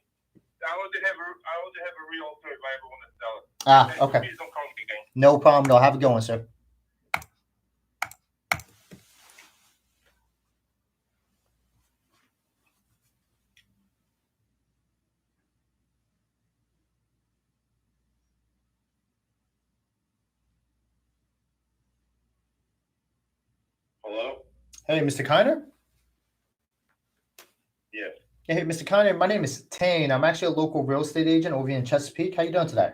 [SPEAKER 4] I already have a realtor if I ever want to sell it.
[SPEAKER 3] Ah, okay.
[SPEAKER 4] Please don't call me again.
[SPEAKER 3] No problem. No, have a good one, sir.
[SPEAKER 4] Hello?
[SPEAKER 3] Hey, Mr. Kiner?
[SPEAKER 4] Yes.
[SPEAKER 3] Yeah, hey, Mr. Kiner, my name is Tein. I'm actually a local real estate agent over here in Chesapeake. How you doing today?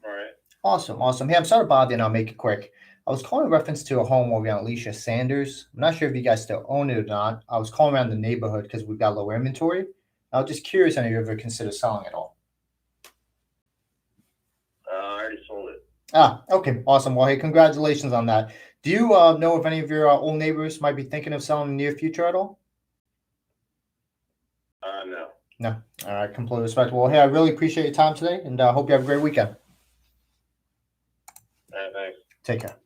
[SPEAKER 4] All right.
[SPEAKER 3] Awesome, awesome. Hey, I'm sorry to bother you, and I'll make it quick. I was calling in reference to a home over on Alicia Sanders. I'm not sure if you guys still own it or not. I was calling around the neighborhood because we've got lower inventory. I was just curious if you ever consider selling it all.
[SPEAKER 4] I already sold it.
[SPEAKER 3] Ah, okay, awesome. Well, hey, congratulations on that. Do you know if any of your old neighbors might be thinking of selling in the near future at all?
[SPEAKER 4] No.
[SPEAKER 3] No. All right, completely respectable. Well, hey, I really appreciate your time today, and hope you have a great weekend.
[SPEAKER 4] Thanks.
[SPEAKER 3] Take care.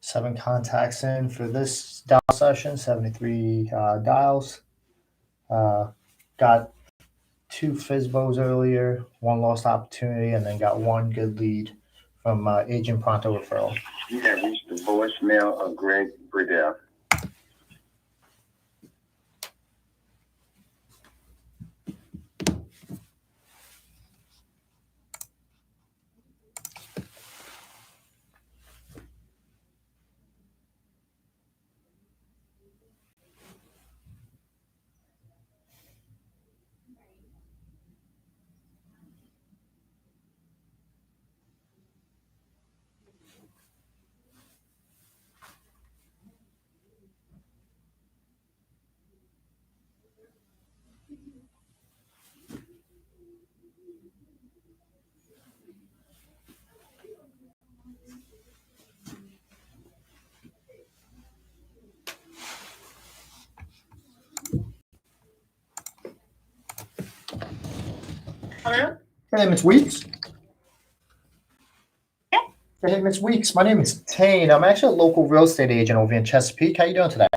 [SPEAKER 3] Seven contacts in for this dial session, 73 dials. Got two FSBOs earlier, one lost opportunity, and then got one good lead from Agent Pronto Referral.
[SPEAKER 4] You have reached the voicemail of Greg Bridell.
[SPEAKER 5] Hello?
[SPEAKER 3] Hey, Ms. Weeks.
[SPEAKER 5] Yeah.
[SPEAKER 3] Hey, Ms. Weeks. My name is Tein. I'm actually a local real estate agent over in Chesapeake. How you doing today?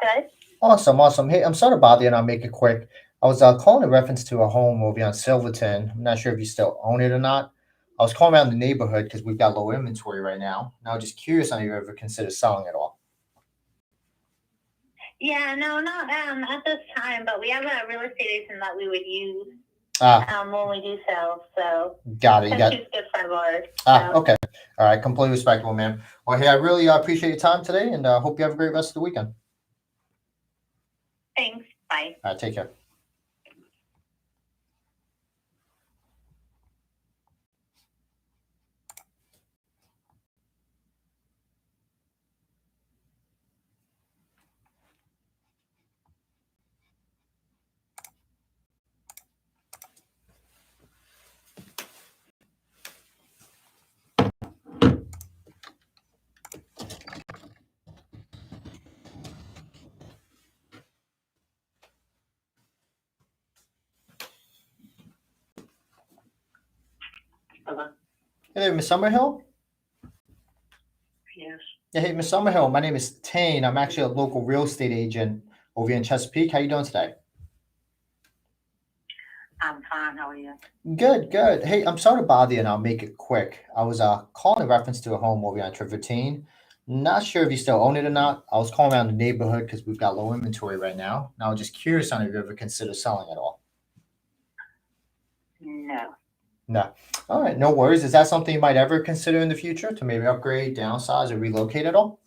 [SPEAKER 5] Good.
[SPEAKER 3] Awesome, awesome. Hey, I'm sorry to bother you, and I'll make it quick. I was calling in reference to a home over on Silverton. I'm not sure if you still own it or not. I was calling around the neighborhood because we've got low inventory right now. And I was just curious if you ever consider selling it all.
[SPEAKER 5] Yeah, no, not at this time, but we have a real estate agent that we would use when we do sell. So
[SPEAKER 3] Got it. You got
[SPEAKER 5] she's a good friend of ours.
[SPEAKER 3] okay. All right, completely respectable, man. Well, hey, I really appreciate your time today, and hope you have a great rest of the weekend.
[SPEAKER 5] Thanks. Bye.
[SPEAKER 3] All right, take care.
[SPEAKER 7] Hello?
[SPEAKER 3] Hey there, Miss Summerhill.
[SPEAKER 7] Yes.
[SPEAKER 3] Yeah, hey, Miss Summerhill. My name is Tein. I'm actually a local real estate agent over here in Chesapeake. How you doing today?
[SPEAKER 7] I'm fine. How are you?
[SPEAKER 3] Good, good. Hey, I'm sorry to bother you, and I'll make it quick. I was calling in reference to a home over here on Tein. Not sure if you still own it or not. I was calling around the neighborhood because we've got low inventory right now. And I was just curious on if you ever consider selling at all.
[SPEAKER 7] No.
[SPEAKER 3] No. All right, no worries. Is that something you might ever consider in the future to maybe upgrade, downsize, or relocate at all?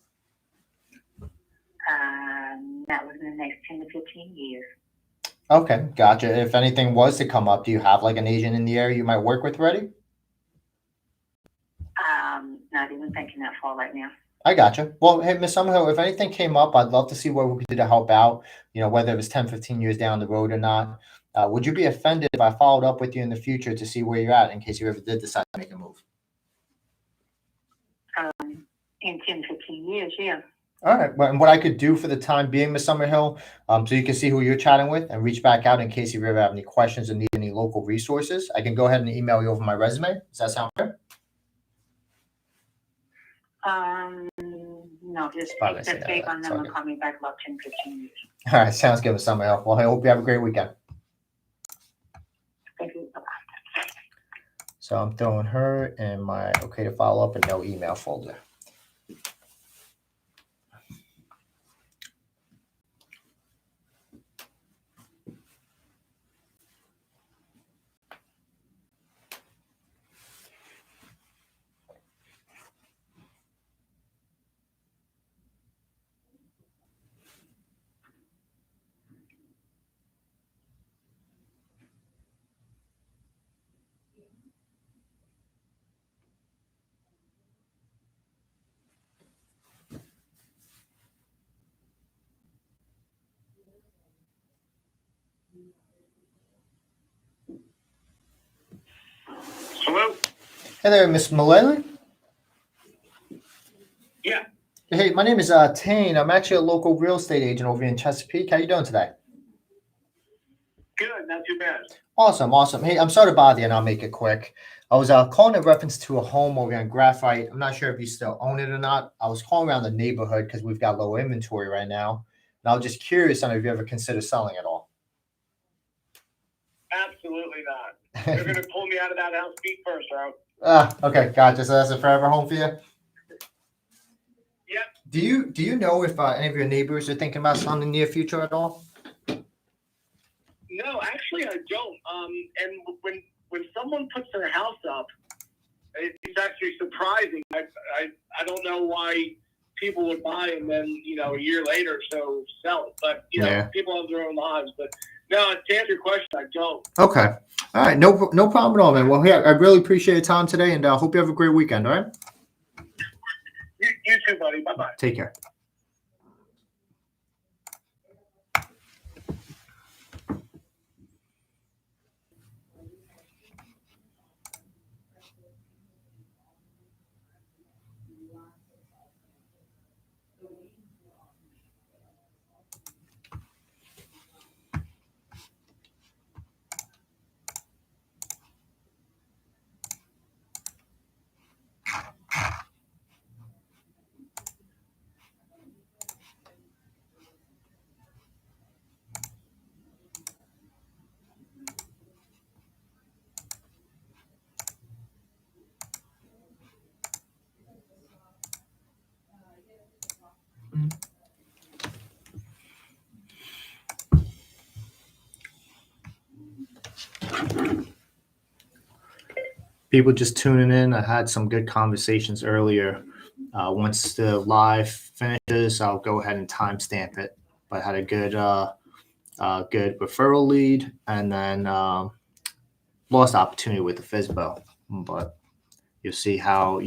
[SPEAKER 7] Not within the next 10 to 15 years.
[SPEAKER 3] Okay, gotcha. If anything was to come up, do you have like an agent in the area you might work with already?
[SPEAKER 7] Not even thinking that far right now.
[SPEAKER 3] I gotcha. Well, hey, Miss Summerhill, if anything came up, I'd love to see what we could do to help out, whether it was 10, 15 years down the road or not. Would you be offended if I followed up with you in the future to see where you're at in case you ever did decide to make a move?
[SPEAKER 7] In 10 to 15 years, yeah.
[SPEAKER 3] All right. Well, and what I could do for the time being, Miss Summerhill, so you can see who you're chatting with and reach back out in case you ever have any questions or need any local resources. I can go ahead and email you over my resume. Does that sound fair?
[SPEAKER 7] No, just
[SPEAKER 3] Probably say
[SPEAKER 7] save
[SPEAKER 3] that.
[SPEAKER 7] my
[SPEAKER 3] It's
[SPEAKER 7] number
[SPEAKER 3] all
[SPEAKER 7] and
[SPEAKER 3] good.
[SPEAKER 7] call me back about 10, 15 years.
[SPEAKER 3] All right. Sounds good, Miss Summerhill. Well, I hope you have a great weekend.
[SPEAKER 7] Thank you. Bye-bye.
[SPEAKER 3] So I'm throwing her in my okay to follow up and no email folder.
[SPEAKER 4] Hello?
[SPEAKER 3] Hey there, Miss Mullally.
[SPEAKER 4] Yeah.
[SPEAKER 3] Hey, my name is Tein. I'm actually a local real estate agent over in Chesapeake. How you doing today?
[SPEAKER 4] Good, not too bad.
[SPEAKER 3] Awesome, awesome. Hey, I'm sorry to bother you, and I'll make it quick. I was calling in reference to a home over in Graphite. I'm not sure if you still own it or not. I was calling around the neighborhood because we've got low inventory right now. And I was just curious on if you ever consider selling at all.
[SPEAKER 4] Absolutely not. They're going to pull me out of that house feet first, bro.
[SPEAKER 3] Okay, gotcha. So that's a forever home for you?
[SPEAKER 4] Yep.
[SPEAKER 3] Do you know if any of your neighbors are thinking about selling in the near future at all?
[SPEAKER 4] No, actually, I don't. And when someone puts their house up, it's actually surprising. I don't know why people would buy and then a year later so sell it. But people have their own lives. But no, to answer your question, I don't.
[SPEAKER 3] Okay. All right. No problem at all, man. Well, yeah, I really appreciate your time today, and hope you have a great weekend. All right.
[SPEAKER 4] You too, buddy. Bye bye.
[SPEAKER 3] Take care. People just tuning in. I had some good conversations earlier. Once the live finishes, I'll go ahead and timestamp it. But I had a good referral lead, and then lost opportunity with the FSBO. But you'll see how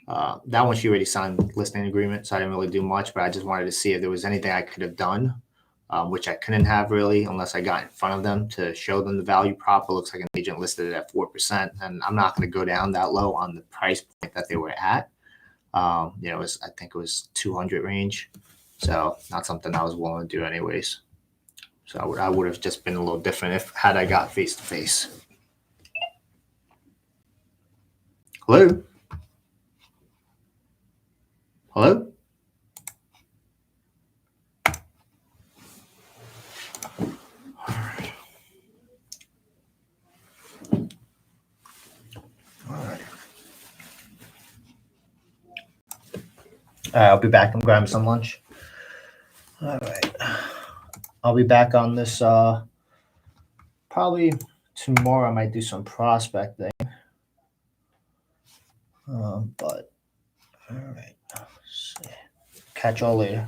[SPEAKER 3] that one she already signed the listing agreement, so I didn't really do much. But I just wanted to see if there was anything I could have done, which I couldn't have really unless I got in front of them to show them the value prop. It looks like an agent listed it at 4%, and I'm not going to go down that low on the price point that they were at. I think it was 200 range, so not something I was willing to do anyways. So I would have just been a little different had I got face to face. Hello? Hello? All right. I'll be back. I'm grabbing some lunch. All right. I'll be back on this probably tomorrow. I might do some prospecting. But all right. Catch y'all later.